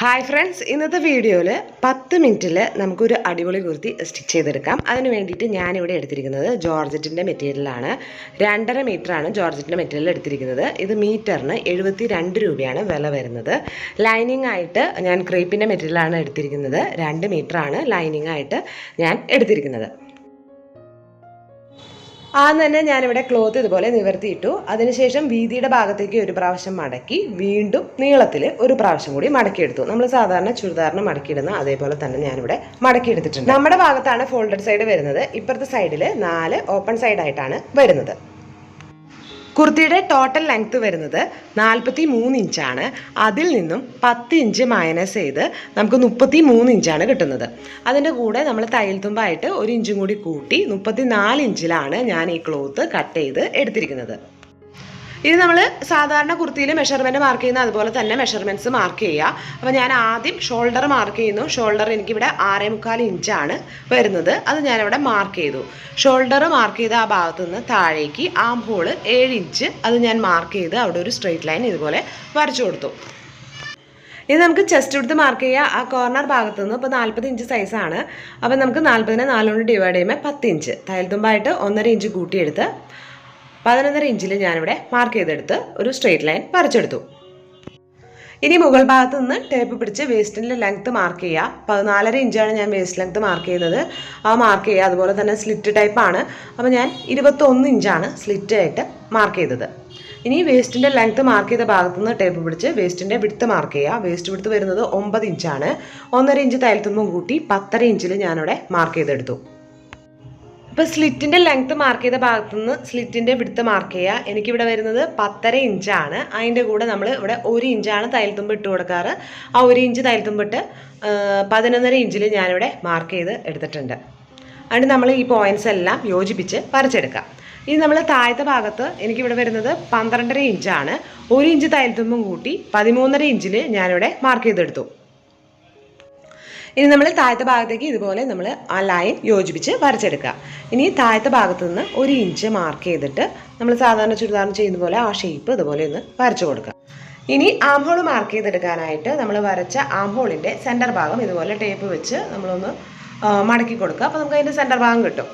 Hi friends, ഇന്നത്തെ വീഡിയോയിൽ 10 മിനിറ്റിൽ നമുക്കൊരു അടിപൊളി കുർത്തി സ്റ്റിച്ച് ചെയ്തെടുക്കാം. അതിന് വേണ്ടിയിട്ട് ഞാനിവിടെ എടുത്തിരിക്കുന്നത് ജോർജറ്റിൻ്റെ മെറ്റീരിയലാണ്. 2.5 മീറ്ററാണ് ജോർജറ്റിൻ്റെ മെറ്റീരിയൽ എടുത്തിരിക്കുന്നത്. ഇത് മീറ്ററിന് 72 രൂപയാണ് വില വരുന്നത്. ലൈനിങ് ആയിട്ട് ഞാൻ ക്രേപ്പിൻ്റെ മെറ്റീരിയലാണ് എടുത്തിരിക്കുന്നത്. 2 മീറ്ററാണ് ലൈനിങ് ആയിട്ട് ഞാൻ എടുത്തിരിക്കുന്നത്. ആദ്യം തന്നെ ഞാനിവിടെ ക്ലോത്ത് ഇതുപോലെ നിവർത്തിയിട്ടു. അതിനുശേഷം വീതിയുടെ ഭാഗത്തേക്ക് ഒരു പ്രാവശ്യം മടക്കി വീണ്ടും നീളത്തിൽ ഒരു പ്രാവശ്യം കൂടി മടക്കിയെടുത്തു. നമ്മൾ സാധാരണ ചുരിദാറിന് മടക്കിയിടുന്ന അതേപോലെ തന്നെ ഞാനിവിടെ മടക്കിയെടുത്തിട്ടുണ്ട്. നമ്മുടെ ഭാഗത്താണ് ഫോൾഡഡ് സൈഡ് വരുന്നത്. ഇപ്പുറത്തെ സൈഡിൽ 4 ഓപ്പൺ സൈഡായിട്ടാണ് വരുന്നത്. കുർത്തിയുടെ ടോട്ടൽ ലെങ്ത്ത് വരുന്നത് 43 ഇഞ്ചാണ്. അതിൽ നിന്നും 10 ഇഞ്ച് മൈനസ് ചെയ്ത് നമുക്ക് 33 ഇഞ്ചാണ് കിട്ടുന്നത്. അതിൻ്റെ കൂടെ നമ്മൾ തയ്യൽ തുമ്പായിട്ട് 1 ഇഞ്ചും കൂടി കൂട്ടി 34 ഇഞ്ചിലാണ് ഞാൻ ഈ ക്ലോത്ത് കട്ട് ചെയ്ത് എടുത്തിരിക്കുന്നത്. ഇത് നമ്മൾ സാധാരണ കുർത്തിയിൽ മെഷർമെൻറ്റ് മാർക്ക് ചെയ്യുന്ന അതുപോലെ തന്നെ മെഷർമെൻറ്റ്സ് മാർക്ക് ചെയ്യുക. അപ്പോൾ ഞാൻ ആദ്യം ഷോൾഡർ മാർക്ക് ചെയ്യുന്നു. ഷോൾഡർ എനിക്കിവിടെ 6.25 ഇഞ്ചാണ് വരുന്നത്. അത് ഞാനിവിടെ മാർക്ക് ചെയ്തു. ഷോൾഡർ മാർക്ക് ചെയ്ത ആ ഭാഗത്തു നിന്ന് താഴേക്ക് ആം ഹോൾ 7 ഇഞ്ച് അത് ഞാൻ മാർക്ക് ചെയ്ത് അവിടെ ഒരു സ്ട്രെയിറ്റ് ലൈൻ ഇതുപോലെ വരച്ചു കൊടുത്തു. ഇത് നമുക്ക് ചെസ്റ്റ് എടുത്ത് മാർക്ക് ചെയ്യുക. ആ കോർണർ ഭാഗത്തു നിന്ന് ഇപ്പോൾ 40 ഇഞ്ച് സൈസാണ്. അപ്പോൾ നമുക്ക് 40നെ 4 കൊണ്ട് ഡിവൈഡ് ചെയ്യുമ്പോൾ 10 ഇഞ്ച് തയ്യൽ തുമ്പായിട്ട് 1.5 ഇഞ്ച് കൂട്ടിയെടുത്ത് 11.5 ഇഞ്ചിൽ ഞാനിവിടെ മാർക്ക് ചെയ്തെടുത്ത് ഒരു സ്ട്രെയിറ്റ് ലൈൻ വരച്ചെടുത്തു. ഇനി മുകൾ ഭാഗത്ത് നിന്ന് ടേപ്പ് പിടിച്ച് വേസ്റ്റിൻ്റെ ലെങ്ത്ത് മാർക്ക് ചെയ്യുക. 14.5 ഇഞ്ചാണ് ഞാൻ വേസ്റ്റ് ലെങ്ത്ത് മാർക്ക് ചെയ്യുന്നത്. ആ മാർക്ക് ചെയ്യുക. അതുപോലെ തന്നെ സ്ലിറ്റ് ടൈപ്പാണ്. അപ്പോൾ ഞാൻ 21 ഇഞ്ചാണ് സ്ലിറ്റ് ആയിട്ട് മാർക്ക് ചെയ്തത്. ഇനി വേസ്റ്റിൻ്റെ ലെങ്ത്ത് മാർക്ക് ചെയ്ത ഭാഗത്തു നിന്ന് ടേപ്പ് പിടിച്ച് വേസ്റ്റിൻ്റെ വിഡ്ത്ത് മാർക്ക് ചെയ്യുക. വേസ്റ്റ് വിഡ്ത്ത് വരുന്നത് 9 ഇഞ്ചാണ്. 1.5 ഇഞ്ച് തയ്യൽ തുമ്പും കൂട്ടി 10.5 ഇഞ്ചിൽ ഞാനിവിടെ മാർക്ക് ചെയ്തെടുത്തു. ഇപ്പോൾ സ്ലിറ്റിൻ്റെ ലെങ്ത്ത് മാർക്ക് ചെയ്ത ഭാഗത്തു നിന്ന് സ്ലിറ്റിൻ്റെ വിഡ്ത്ത് മാർക്ക് ചെയ്യുക. എനിക്കിവിടെ വരുന്നത് 10.5 ഇഞ്ചാണ്. അതിൻ്റെ കൂടെ നമ്മൾ ഇവിടെ 1 ഇഞ്ചാണ് തയ്യൽ തുമ്പ് ഇട്ട് കൊടുക്കാറ്. ആ 1 ഇഞ്ച് തയ്യൽ തുമ്പിട്ട് 11.5 ഇഞ്ചിൽ ഞാനിവിടെ മാർക്ക് ചെയ്ത് എടുത്തിട്ടുണ്ട്. അതിന് നമ്മൾ ഈ പോയിൻറ്റ്സ് എല്ലാം യോജിപ്പിച്ച് വരച്ചെടുക്കാം. ഇനി നമ്മൾ താഴത്തെ ഭാഗത്ത് എനിക്കിവിടെ വരുന്നത് 12.5 ഇഞ്ചാണ്. 1 ഇഞ്ച് തയ്യൽ തുമ്പും കൂട്ടി 13.5 ഇഞ്ചിൽ ഞാനിവിടെ മാർക്ക് ചെയ്തെടുത്തു. ഇനി നമ്മൾ താഴത്തെ ഭാഗത്തേക്ക് ഇതുപോലെ നമ്മൾ ആ ലൈൻ യോജിപ്പിച്ച് വരച്ചെടുക്കുക. ഇനി താഴത്തെ ഭാഗത്തു നിന്ന് 1 ഇഞ്ച് മാർക്ക് ചെയ്തിട്ട് നമ്മൾ സാധാരണ ചുരിദാറിന് ചെയ്യുന്ന പോലെ ആ ഷേപ്പ് ഇതുപോലെ ഒന്ന് വരച്ചു കൊടുക്കുക. ഇനി ആം ഹോൾ മാർക്ക് ചെയ്തെടുക്കാനായിട്ട് നമ്മൾ വരച്ച ആം ഹോളിൻ്റെ സെൻറ്റർ ഭാഗം ഇതുപോലെ ടേപ്പ് വെച്ച് നമ്മളൊന്ന് മടക്കി കൊടുക്കുക. അപ്പോൾ നമുക്ക് അതിൻ്റെ സെൻറ്റർ ഭാഗം കിട്ടും.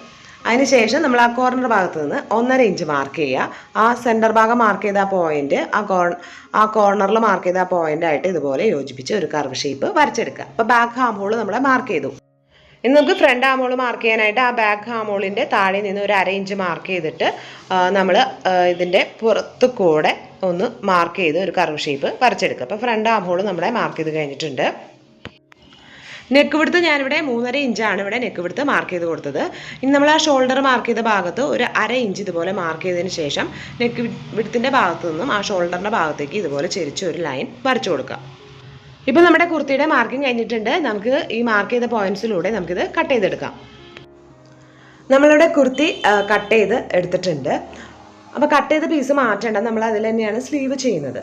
അതിനുശേഷം നമ്മൾ ആ കോർണർ ഭാഗത്ത് നിന്ന് 1.5 ഇഞ്ച് മാർക്ക് ചെയ്യുക. ആ സെൻറ്റർ ഭാഗം മാർക്ക് ചെയ്ത ആ പോയിന്റ് ആ കോർണറിൽ മാർക്ക് ചെയ്ത ആ പോയിൻ്റായിട്ട് ഇതുപോലെ യോജിപ്പിച്ച് ഒരു കർവ് ഷേപ്പ് വരച്ചെടുക്കുക. അപ്പോൾ ബാക്ക് ഹാം ഹോൾ നമ്മൾ മാർക്ക് ചെയ്തു. ഇനി നമുക്ക് ഫ്രണ്ട് ഹാം ഹോൾ മാർക്ക് ചെയ്യാനായിട്ട് ആ ബാക്ക് ഹാം ഹോളിൻ്റെ താഴെ നിന്ന് ഒരു 1/2 ഇഞ്ച് മാർക്ക് ചെയ്തിട്ട് നമ്മൾ ഇതിൻ്റെ പുറത്ത് കൂടെ ഒന്ന് മാർക്ക് ചെയ്ത് ഒരു കർവ് ഷേപ്പ് വരച്ചെടുക്കുക. അപ്പോൾ ഫ്രണ്ട് ഹാം ഹോൾ നമ്മുടെ മാർക്ക് ചെയ്ത് കഴിഞ്ഞിട്ടുണ്ട്. നെക്ക് വിഡ്ത്ത് ഞാനിവിടെ 3.5 ഇഞ്ചാണ് ഇവിടെ നെക്ക് വിഡ്ത്ത് മാർക്ക് ചെയ്ത് കൊടുത്തത്. ഇനി നമ്മൾ ആ ഷോൾഡർ മാർക്ക് ചെയ്ത ഭാഗത്ത് ഒരു 1/2 ഇഞ്ച് ഇതുപോലെ മാർക്ക് ചെയ്തതിന് ശേഷം നെക്ക് വിഡ്ത്തിൻ്റെ ഭാഗത്തു നിന്നും ആ ഷോൾഡറിൻ്റെ ഭാഗത്തേക്ക് ഇതുപോലെ ചെരിച്ച് ഒരു ലൈൻ വരച്ചു കൊടുക്കുക. ഇപ്പോൾ നമ്മുടെ കുർത്തിയുടെ മാർക്കിംഗ് കഴിഞ്ഞിട്ടുണ്ട്. നമുക്ക് ഈ മാർക്ക് ചെയ്ത പോയിൻറ്റ്സിലൂടെ നമുക്കിത് കട്ട് ചെയ്തെടുക്കാം. നമ്മളിവിടെ കുർത്തി കട്ട് ചെയ്ത് എടുത്തിട്ടുണ്ട്. അപ്പോൾ കട്ട് ചെയ്ത പീസ് മാറ്റേണ്ട, നമ്മൾ അതിൽ തന്നെയാണ് സ്ലീവ് ചെയ്യുന്നത്.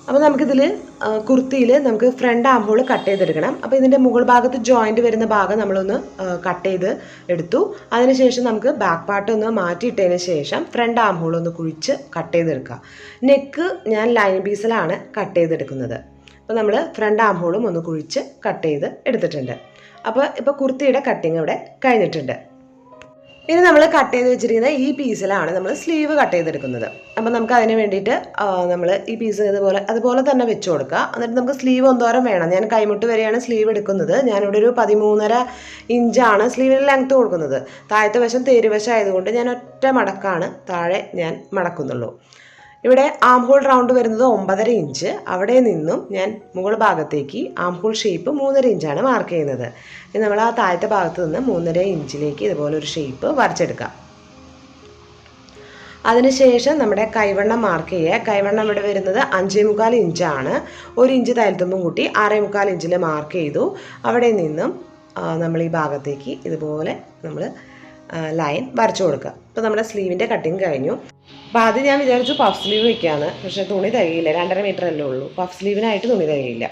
അപ്പോൾ നമുക്കിതിൽ കുർത്തിയിൽ നമുക്ക് ഫ്രണ്ട് ആം ഹോൾ കട്ട് ചെയ്തെടുക്കണം. അപ്പോൾ ഇതിൻ്റെ മുകൾ ഭാഗത്ത് ജോയിൻറ്റ് വരുന്ന ഭാഗം നമ്മളൊന്ന് കട്ട് ചെയ്ത് എടുത്തു. അതിനുശേഷം നമുക്ക് ബാക്ക് പാർട്ട് ഒന്ന് മാറ്റിയിട്ടതിന് ശേഷം ഫ്രണ്ട് ആം ഹോൾ ഒന്ന് കുഴിച്ച് കട്ട് ചെയ്തെടുക്കുക. നെക്ക് ഞാൻ ലൈൻ പീസിലാണ് കട്ട് ചെയ്തെടുക്കുന്നത്. അപ്പോൾ നമ്മൾ ഫ്രണ്ട് ആം ഹോളും ഒന്ന് കുഴിച്ച് കട്ട് ചെയ്ത് എടുത്തിട്ടുണ്ട്. ഇപ്പോൾ കുർത്തിയുടെ കട്ടിങ് ഇവിടെ കഴിഞ്ഞിട്ടുണ്ട്. ഇനി നമ്മൾ കട്ട് ചെയ്ത് വെച്ചിരിക്കുന്ന ഈ പീസിലാണ് നമ്മൾ സ്ലീവ് കട്ട് ചെയ്തെടുക്കുന്നത്. അപ്പോൾ നമുക്ക് അതിന് വേണ്ടിയിട്ട് നമ്മൾ ഈ പീസ് അതുപോലെ തന്നെ വെച്ച് കൊടുക്കുക. എന്നിട്ട് നമുക്ക് സ്ലീവ് എന്തോരം വേണം, ഞാൻ കൈമുട്ട് വരെയാണ് സ്ലീവ് എടുക്കുന്നത്. ഞാനിവിടെ ഒരു 13.5 ഇഞ്ചാണ് സ്ലീവിന് ലെങ്ത്ത് കൊടുക്കുന്നത്. താഴത്തെ വശം തേരുവശം ആയതുകൊണ്ട് ഞാൻ ഒറ്റ മടക്കാണ് താഴെ ഞാൻ മടക്കുന്നുള്ളൂ. ഇവിടെ ആം ഹോൾ റൗണ്ട് വരുന്നത് 9.5 ഇഞ്ച്. അവിടെ നിന്നും ഞാൻ മുകൾ ഭാഗത്തേക്ക് ആം ഹോൾ ഷേപ്പ് 3.5 ഇഞ്ചാണ് മാർക്ക് ചെയ്യുന്നത്. ഇനി നമ്മൾ ആ താഴത്തെ ഭാഗത്ത് നിന്ന് 3.5 ഇഞ്ചിലേക്ക് ഇതുപോലെ ഒരു ഷേപ്പ് വരച്ചെടുക്കാം. അതിനുശേഷം നമ്മുടെ കൈവണ്ണം മാർക്ക് ചെയ്യുക. കൈവണ്ണം ഇവിടെ വരുന്നത് 5.25 ഇഞ്ചാണ്. 1 ഇഞ്ച് തയ്യൽ തുമ്പും കൂട്ടി 6.25 ഇഞ്ചിൽ മാർക്ക് ചെയ്തു. അവിടെ നിന്നും നമ്മൾ ഈ ഭാഗത്തേക്ക് ഇതുപോലെ നമ്മൾ ലൈൻ വരച്ചു കൊടുക്കുക. ഇപ്പോൾ നമ്മുടെ സ്ലീവിൻ്റെ കട്ടിങ് കഴിഞ്ഞു. അപ്പോൾ ആദ്യം ഞാൻ വിചാരിച്ചു പഫ് സ്ലീവ് വയ്ക്കാമെന്ന്. പക്ഷേ തുണി തികയില്ല, 2.5 മീറ്റർ അല്ലേ ഉള്ളൂ. പഫ് സ്ലീവിനായിട്ട് തുണി തികയില്ല.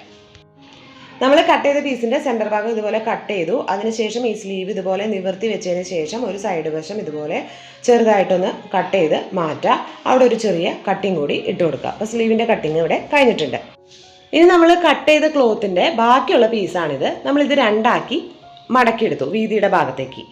നമ്മൾ കട്ട് ചെയ്ത പീസിൻ്റെ സെൻറ്റർ ഭാഗം ഇതുപോലെ കട്ട് ചെയ്തു. അതിനുശേഷം ഈ സ്ലീവ് ഇതുപോലെ നിവർത്തി വെച്ചതിന് ശേഷം ഒരു സൈഡ് വശം ഇതുപോലെ ചെറുതായിട്ടൊന്ന് കട്ട് ചെയ്ത് മാറ്റുക. അവിടെ ഒരു ചെറിയ കട്ടിങ് കൂടി ഇട്ട് കൊടുക്കുക. അപ്പോൾ സ്ലീവിൻ്റെ കട്ടിങ് ഇവിടെ കഴിഞ്ഞിട്ടുണ്ട്. ഇനി നമ്മൾ കട്ട് ചെയ്ത ക്ലോത്തിൻ്റെ ബാക്കിയുള്ള പീസാണിത്. നമ്മളിത് രണ്ടാക്കി മടക്കിയെടുത്തു വീതിയുടെ ഭാഗത്തേക്ക്.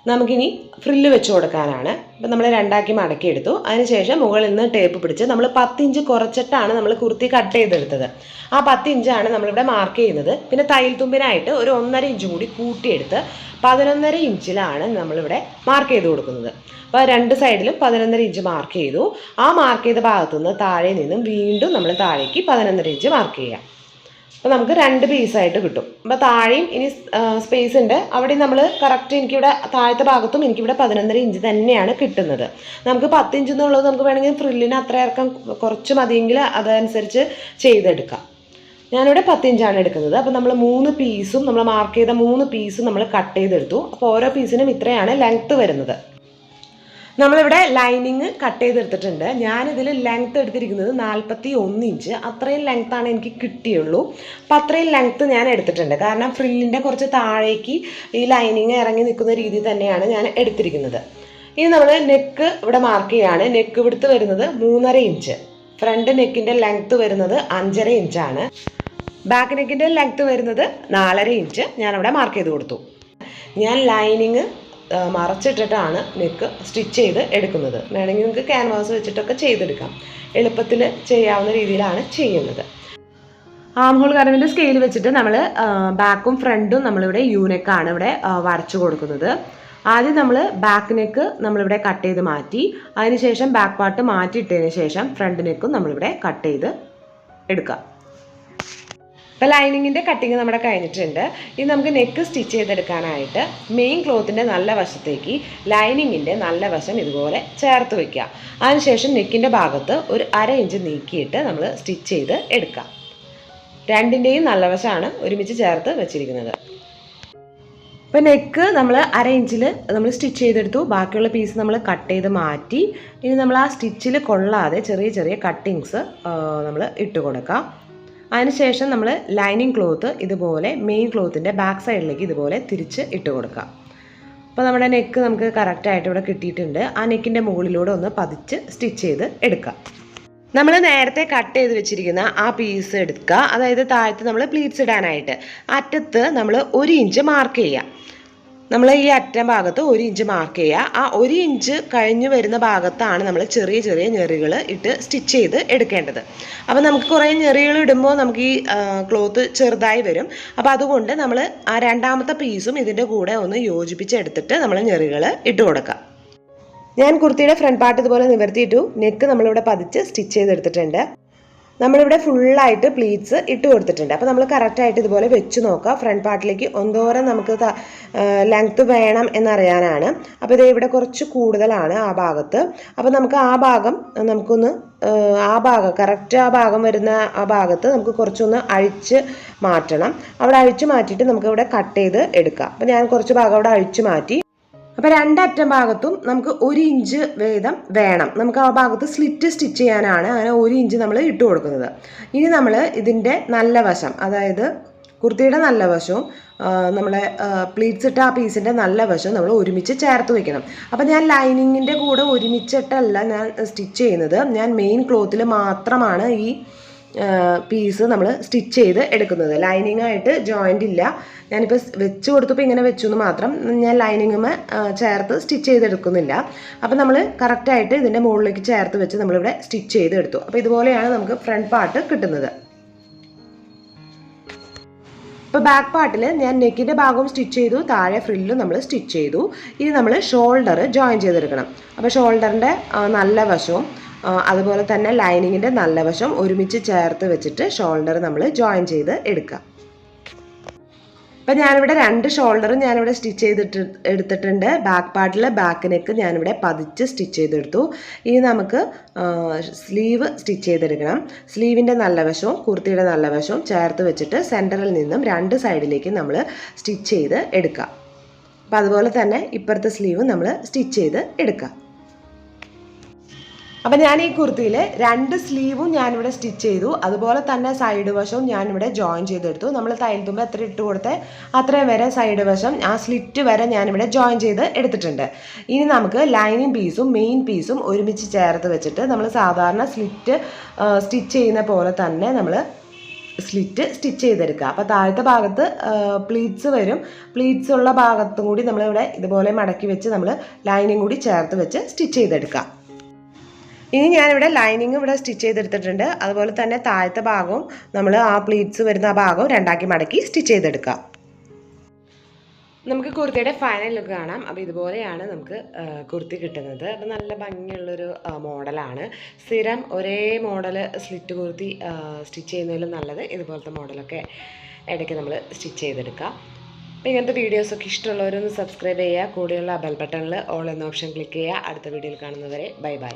നമുക്കിനി ഫ്രില്ല് വെച്ച് കൊടുക്കാനാണ്. അപ്പം നമ്മൾ രണ്ടാക്കി മടക്കിയെടുത്തു. അതിനുശേഷം മുകളിൽ നിന്ന് ടേപ്പ് പിടിച്ച് നമ്മൾ 10 ഇഞ്ച് കുറച്ചിട്ടാണ് നമ്മൾ കുർത്തി കട്ട് ചെയ്തെടുത്തത്. ആ 10 ഇഞ്ചാണ് നമ്മളിവിടെ മാർക്ക് ചെയ്യുന്നത്. പിന്നെ തയ്യൽ തുമ്പിനായിട്ട് ഒരു 1.5 ഇഞ്ച് കൂടി കൂട്ടിയെടുത്ത് 11.5 ഇഞ്ചിലാണ് നമ്മളിവിടെ മാർക്ക് ചെയ്ത് കൊടുക്കുന്നത്. അപ്പോൾ രണ്ട് സൈഡിലും 11.5 ഇഞ്ച് മാർക്ക് ചെയ്തു. ആ മാർക്ക് ചെയ്ത ഭാഗത്തുനിന്ന് താഴെ നിന്നും വീണ്ടും നമ്മൾ താഴേക്ക് 11.5 ഇഞ്ച് മാർക്ക് ചെയ്യാം. അപ്പോൾ നമുക്ക് 2 പീസായിട്ട് കിട്ടും. അപ്പോൾ താഴെയും ഇനി സ്പേസ് ഉണ്ട്, അവിടെ നമ്മൾ കറക്റ്റ് എനിക്കിവിടെ താഴത്തെ ഭാഗത്തും എനിക്കിവിടെ 11.5 ഇഞ്ച് തന്നെയാണ് കിട്ടുന്നത്. നമുക്ക് 10 ഇഞ്ച് എന്നുള്ളത് നമുക്ക് വേണമെങ്കിൽ ഫ്രില്ലിന് അത്ര ഇറക്കം കുറച്ച് മതിയെങ്കിൽ അതനുസരിച്ച് ചെയ്തെടുക്കാം. ഞാനിവിടെ 10 ഇഞ്ചാണ് എടുക്കുന്നത്. അപ്പോൾ നമ്മൾ 3 പീസും നമ്മൾ മാർക്ക് ചെയ്ത 3 പീസും നമ്മൾ കട്ട് ചെയ്തെടുത്തു. അപ്പോൾ ഓരോ പീസിനും ഇത്രയാണ് ലെങ്ത്ത് വരുന്നത്. നമ്മളിവിടെ ലൈനിങ് കട്ട് ചെയ്തെടുത്തിട്ടുണ്ട്. ഞാനിതിൽ ലെങ്ത്ത് എടുത്തിരിക്കുന്നത് 41 ഇഞ്ച്. അത്രയും ലെങ്ത്താണ് എനിക്ക് കിട്ടിയുള്ളൂ. അപ്പം അത്രയും ലെങ്ത്ത് ഞാൻ എടുത്തിട്ടുണ്ട്. കാരണം ഫ്രില്ലിൻ്റെ കുറച്ച് താഴേക്ക് ഈ ലൈനിങ് ഇറങ്ങി നിൽക്കുന്ന രീതി തന്നെയാണ് ഞാൻ എടുത്തിരിക്കുന്നത്. ഇനി നമ്മൾ നെക്ക് ഇവിടെ മാർക്ക് ചെയ്യുകയാണ്. നെക്ക് വിടുത്ത് വരുന്നത് 3.5 ഇഞ്ച്. ഫ്രണ്ട് നെക്കിൻ്റെ ലെങ്ത്ത് വരുന്നത് 5.5 ഇഞ്ചാണ്. ബാക്ക് നെക്കിൻ്റെ ലെങ്ത്ത് വരുന്നത് 4.5 ഇഞ്ച് ഞാനവിടെ മാർക്ക് ചെയ്ത് കൊടുത്തു. ഞാൻ ലൈനിങ് മറച്ചിട്ടിട്ടാണ് നെക്ക് സ്റ്റിച്ച് ചെയ്ത് എടുക്കുന്നത്. വേണമെങ്കിൽ നിങ്ങൾക്ക് ക്യാൻവാസ് വെച്ചിട്ടൊക്കെ ചെയ്തെടുക്കാം. എളുപ്പത്തിൽ ചെയ്യാവുന്ന രീതിയിലാണ് ചെയ്യുന്നത്. ആം ഹോൾ കർവിൻ്റെ സ്കെയിൽ വെച്ചിട്ട് നമ്മൾ ബാക്കും ഫ്രണ്ടും നമ്മളിവിടെ യൂനെക്കാണ് ഇവിടെ വരച്ചു കൊടുക്കുന്നത്. ആദ്യം നമ്മൾ ബാക്ക് നെക്ക് നമ്മളിവിടെ കട്ട് ചെയ്ത് മാറ്റി, അതിനുശേഷം ബാക്ക് പാർട്ട് മാറ്റിയിട്ടതിന് ശേഷം ഫ്രണ്ട് നെക്കും നമ്മളിവിടെ കട്ട് ചെയ്ത് എടുക്കാം. അപ്പോൾ ലൈനിങ്ങിൻ്റെ കട്ടിങ് നമ്മുടെ കഴിഞ്ഞിട്ടുണ്ട്. ഇനി നമുക്ക് നെക്ക് സ്റ്റിച്ച് ചെയ്തെടുക്കാനായിട്ട് മെയിൻ ക്ലോത്തിൻ്റെ നല്ല വശത്തേക്ക് ലൈനിങ്ങിൻ്റെ നല്ല വശം ഇതുപോലെ ചേർത്ത് വയ്ക്കുക. അതിനുശേഷം നെക്കിൻ്റെ ഭാഗത്ത് ഒരു 1/2 ഇഞ്ച് നീക്കിയിട്ട് നമ്മൾ സ്റ്റിച്ച് ചെയ്ത് എടുക്കാം. രണ്ടിൻ്റെയും നല്ല വശമാണ് ഒരുമിച്ച് ചേർത്ത് വെച്ചിരിക്കുന്നത്. ഇപ്പോൾ നെക്ക് നമ്മൾ 1/2 ഇഞ്ചിൽ നമ്മൾ സ്റ്റിച്ച് ചെയ്തെടുത്തു. ബാക്കിയുള്ള പീസ് നമ്മൾ കട്ട് ചെയ്ത് മാറ്റി. ഇനി നമ്മൾ ആ സ്റ്റിച്ചിൽ കൊള്ളാതെ ചെറിയ ചെറിയ കട്ടിങ്സ് നമ്മൾ ഇട്ട് കൊടുക്കാം. അതിനുശേഷം നമ്മൾ ലൈനിങ് ക്ലോത്ത് ഇതുപോലെ മെയിൻ ക്ലോത്തിൻ്റെ ബാക്ക് സൈഡിലേക്ക് ഇതുപോലെ തിരിച്ച് ഇട്ട് കൊടുക്കാം. അപ്പോൾ നമ്മുടെ നെക്ക് നമുക്ക് കറക്റ്റായിട്ട് ഇവിടെ കിട്ടിയിട്ടുണ്ട്. ആ നെക്കിൻ്റെ മുകളിലൂടെ ഒന്ന് പതിച്ച് സ്റ്റിച്ച് ചെയ്ത് എടുക്കാം. നമ്മൾ നേരത്തെ കട്ട് ചെയ്ത് വെച്ചിരിക്കുന്ന ആ പീസ് എടുക്കുക. അതായത് താഴത്ത് നമ്മൾ പ്ലീറ്റ്സ് ഇടാനായിട്ട് അറ്റത്ത് നമ്മൾ 1 ഇഞ്ച് മാർക്ക് ചെയ്യുക. നമ്മൾ ഈ അറ്റം ഭാഗത്ത് 1 ഇഞ്ച് മാർക്ക് ചെയ്യുക. ആ 1 ഇഞ്ച് കഴിഞ്ഞ് വരുന്ന ഭാഗത്താണ് നമ്മൾ ചെറിയ ചെറിയ ഞെറികൾ ഇട്ട് സ്റ്റിച്ച് ചെയ്ത് എടുക്കേണ്ടത്. അപ്പോൾ നമുക്ക് കുറേ ഞെറികൾ ഇടുമ്പോൾ നമുക്ക് ഈ ക്ലോത്ത് ചെറുതായി വരും. അപ്പോൾ അതുകൊണ്ട് നമ്മൾ ആ രണ്ടാമത്തെ പീസും ഇതിൻ്റെ കൂടെ ഒന്ന് യോജിപ്പിച്ചെടുത്തിട്ട് നമ്മൾ ഞെറികൾ ഇട്ട് കൊടുക്കാം. ഞാൻ കുർത്തിയുടെ ഫ്രണ്ട് പാർട്ട് ഇതുപോലെ നിവർത്തിയിട്ടു. നെക്ക് നമ്മളിവിടെ പതിച്ച് സ്റ്റിച്ച് ചെയ്തെടുത്തിട്ടുണ്ട്. നമ്മളിവിടെ ഫുള്ളായിട്ട് പ്ലീറ്റ്സ് ഇട്ട് കൊടുത്തിട്ടുണ്ട്. അപ്പോൾ നമ്മൾ കറക്റ്റായിട്ട് ഇതുപോലെ വെച്ച് നോക്കുക. ഫ്രണ്ട് പാർട്ടിലേക്ക് എന്തോരം നമുക്ക് ലെങ്ത്ത് വേണം എന്നറിയാനാണ്. അപ്പോൾ ഇത് ഇവിടെ കുറച്ച് കൂടുതലാണ് ആ ഭാഗത്ത്. അപ്പോൾ നമുക്ക് ആ ഭാഗം നമുക്കൊന്ന് കറക്റ്റ് ആ ഭാഗം വരുന്ന ആ ഭാഗത്ത് നമുക്ക് കുറച്ചൊന്ന് അഴിച്ച് മാറ്റണം. അവിടെ അഴിച്ച് മാറ്റിയിട്ട് നമുക്കിവിടെ കട്ട് ചെയ്ത് എടുക്കാം. അപ്പോൾ ഞാൻ കുറച്ച് ഭാഗം അവിടെ അഴിച്ച് മാറ്റി. അപ്പോൾ രണ്ടറ്റം ഭാഗത്തും നമുക്ക് 1 ഇഞ്ച് വീതം വേണം. നമുക്ക് ആ ഭാഗത്ത് സ്ലിറ്റ് സ്റ്റിച്ച് ചെയ്യാനാണ് അങ്ങനെ 1 ഇഞ്ച് നമ്മൾ ഇട്ട് കൊടുക്കുന്നത്. ഇനി നമ്മൾ ഇതിൻ്റെ നല്ല വശം, അതായത് കുർത്തിയുടെ നല്ല വശവും നമ്മളെ പ്ലീറ്റ്സ് ഇട്ട ആ പീസിൻ്റെ നല്ല വശവും നമ്മൾ ഒരുമിച്ച് ചേർത്ത് വയ്ക്കണം. അപ്പോൾ ഞാൻ ലൈനിങ്ങിൻ്റെ കൂടെ ഒരുമിച്ചിട്ടല്ല ഞാൻ സ്റ്റിച്ച് ചെയ്യുന്നത്. ഞാൻ മെയിൻ ക്ലോത്തിൽ മാത്രമാണ് ഈ പീസ് നമ്മൾ സ്റ്റിച്ച് ചെയ്ത് എടുക്കുന്നത്. ലൈനിങ്ങായിട്ട് ജോയിൻ്റ് ഇല്ല. ഞാനിപ്പോൾ വെച്ച് കൊടുത്തപ്പോൾ ഇങ്ങനെ വെച്ചു എന്ന് മാത്രം. ഞാൻ ലൈനിങ്ങുമേ ചേർത്ത് സ്റ്റിച്ച് ചെയ്തെടുക്കുന്നില്ല. അപ്പോൾ നമ്മൾ കറക്റ്റായിട്ട് ഇതിൻ്റെ മുകളിലേക്ക് ചേർത്ത് വെച്ച് നമ്മളിവിടെ സ്റ്റിച്ച് ചെയ്തെടുത്തു. അപ്പോൾ ഇതുപോലെയാണ് നമുക്ക് ഫ്രണ്ട് പാർട്ട് കിട്ടുന്നത്. ഇപ്പോൾ ബാക്ക് പാർട്ടിൽ ഞാൻ നെക്കിൻ്റെ ഭാഗവും സ്റ്റിച്ച് ചെയ്തു, താഴെ ഫ്രില്ലും നമ്മൾ സ്റ്റിച്ച് ചെയ്തു. ഇനി നമ്മൾ ഷോൾഡർ ജോയിൻ ചെയ്തെടുക്കണം. അപ്പോൾ ഷോൾഡറിൻ്റെ നല്ല വശവും അതുപോലെ തന്നെ ലൈനിങ്ങിൻ്റെ നല്ല വശം ഒരുമിച്ച് ചേർത്ത് വെച്ചിട്ട് ഷോൾഡർ നമ്മൾ ജോയിൻ ചെയ്ത് എടുക്കുക. അപ്പം ഞാനിവിടെ 2 ഷോൾഡറും ഞാനിവിടെ സ്റ്റിച്ച് എടുത്തിട്ടുണ്ട്. ബാക്ക് പാർട്ടിൽ ബാക്ക് നെക്ക് ഞാനിവിടെ പതിച്ച് സ്റ്റിച്ച് ചെയ്തെടുത്തു. ഇനി നമുക്ക് സ്ലീവ് സ്റ്റിച്ച് ചെയ്തെടുക്കണം. സ്ലീവിൻ്റെ നല്ല വശവും കുർത്തിയുടെ നല്ല വശവും ചേർത്ത് വെച്ചിട്ട് സെൻറ്ററിൽ നിന്നും 2 സൈഡിലേക്ക് നമ്മൾ സ്റ്റിച്ച് ചെയ്ത് എടുക്കാം. അപ്പം അതുപോലെ തന്നെ ഇപ്പുറത്തെ സ്ലീവ് നമ്മൾ സ്റ്റിച്ച് ചെയ്ത് എടുക്കാം. അപ്പം ഞാൻ ഈ കുർത്തിയിൽ 2 സ്ലീവും ഞാനിവിടെ സ്റ്റിച്ച് ചെയ്തു. അതുപോലെ തന്നെ സൈഡ് വശവും ഞാനിവിടെ ജോയിൻ ചെയ്തെടുത്തു. നമ്മൾ തയ്യൽ തുമ്പ് എത്ര ഇട്ട് കൊടുത്തേ അത്രയും വരെ സൈഡ് വശം ആ സ്ലിറ്റ് വരെ ഞാനിവിടെ ജോയിൻ ചെയ്ത് എടുത്തിട്ടുണ്ട്. ഇനി നമുക്ക് ലൈനിങ് പീസും മെയിൻ പീസും ഒരുമിച്ച് ചേർത്ത് വെച്ചിട്ട് നമ്മൾ സാധാരണ സ്ലിറ്റ് സ്റ്റിച്ച് ചെയ്യുന്ന പോലെ തന്നെ നമ്മൾ സ്ലിറ്റ് സ്റ്റിച്ച് ചെയ്തെടുക്കുക. അപ്പോൾ താഴത്തെ ഭാഗത്ത് പ്ലീറ്റ്സ് വരും. പ്ലീറ്റ്സ് ഉള്ള ഭാഗത്തും കൂടി നമ്മളിവിടെ ഇതുപോലെ മടക്കി വെച്ച് നമ്മൾ ലൈനിങ് കൂടി ചേർത്ത് വെച്ച് സ്റ്റിച്ച് ചെയ്തെടുക്കുക. ഇനി ഞാനിവിടെ ലൈനിങ് ഇവിടെ സ്റ്റിച്ച് ചെയ്തെടുത്തിട്ടുണ്ട്. അതുപോലെ തന്നെ താഴത്തെ ഭാഗവും നമ്മൾ ആ പ്ലീറ്റ്സ് വരുന്ന ആ ഭാഗവും രണ്ടാക്കി മടക്കി സ്റ്റിച്ച് ചെയ്തെടുക്കുക. നമുക്ക് കുർത്തിയുടെ ഫൈനൽ ലുക്ക് കാണാം. അപ്പോൾ ഇതുപോലെയാണ് നമുക്ക് കുർത്തി കിട്ടുന്നത്. അപ്പോൾ നല്ല ഭംഗിയുള്ളൊരു മോഡലാണ്. സ്ഥിരം ഒരേ മോഡൽ സ്ലിറ്റ് കുർത്തി സ്റ്റിച്ച് ചെയ്യുന്നതിലും നല്ലത് ഇതുപോലത്തെ മോഡലൊക്കെ ഇടയ്ക്ക് നമ്മൾ സ്റ്റിച്ച് ചെയ്തെടുക്കുക. അപ്പോൾ ഇങ്ങനത്തെ വീഡിയോസൊക്കെ ഇഷ്ടമുള്ളവരൊന്ന് സബ്സ്ക്രൈബ് ചെയ്യുക. കൂടെയുള്ള ബെൽ ബട്ടണിൽ ഓൾ എന്ന ഓപ്ഷൻ ക്ലിക്ക് ചെയ്യുക. അടുത്ത വീഡിയോയിൽ കാണുന്നവരെ ബൈ ബൈ.